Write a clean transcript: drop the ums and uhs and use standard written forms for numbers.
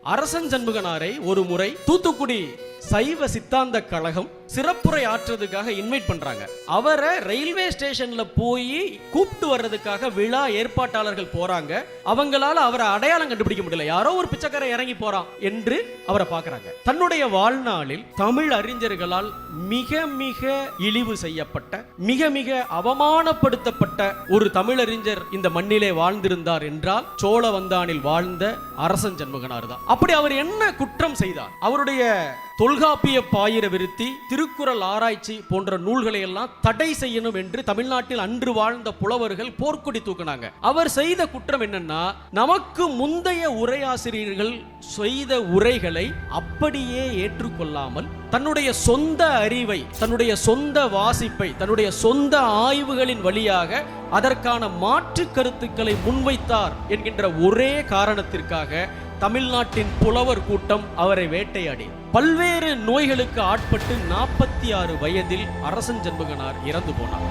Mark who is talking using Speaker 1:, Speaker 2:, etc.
Speaker 1: அரசன் சண்முகனாரை ஒரு முறை தூத்துக்குடி சைவ சித்தாந்த கழகம் சிறப்புரை ஆற்றுறதுக்காக இன்வைட் பண்றாங்க. அவரை ரயில்வே ஸ்டேஷன்ல போய் கூப்பிட்டு வர்றதுக்காக விழா ஏற்பாட்டாளர்கள் போறாங்க. அவங்களால அவரை அடையாளம் கண்டுபிடிக்க முடியல. யாரோ ஒரு பிச்சைக்காரன் இறங்கி போறான் என்று அவரை பார்க்கறாங்க. தன்னுடைய வாழ்நாளில் தமிழ் அறிஞர்களால் மிக மிக இழிவு செய்யப்பட்ட, மிக மிக அவமானப்படுத்தப்பட்ட ஒரு தமிழறிஞர் இந்த மண்ணிலே வாழ்ந்திருந்தார் என்றால் சோழவந்தானில் வாழ்ந்த அரசன் சண்முகனார் தான். அப்படி அவர் என்ன குற்றம் செய்தார்? அவருடைய தொல்காப்பிய பாயிர விருத்தி, திருக்குறள் ஆராய்ச்சி போன்ற நூல்களை எல்லாம் தடை செய்யணும் என்று தமிழ்நாட்டில் அன்று வாழ்ந்த புலவர்கள் போர்க்கொடி தூக்கினாங்க. அவர் செய்த குற்றம் என்னன்னா, நமக்கு முந்தைய உரையாசிரியர்கள் செய்த உரைகளை அப்படியே ஏற்றுக்கொள்ளாமல் தன்னுடைய சொந்த அறிவை, தன்னுடைய சொந்த வாசிப்பை, தன்னுடைய சொந்த ஆய்வுகளின் வழியாக அதற்கான மாற்று கருத்துக்களை முன்வைத்தார் என்கின்ற ஒரே காரணத்திற்காக தமிழ்நாட்டின் புலவர் கூட்டம் அவரை வேட்டையாடி பல்வேறு நோய்களுக்கு ஆட்பட்டு 46 வயதில் அரசன் சண்முகனார் இறந்து போனார்.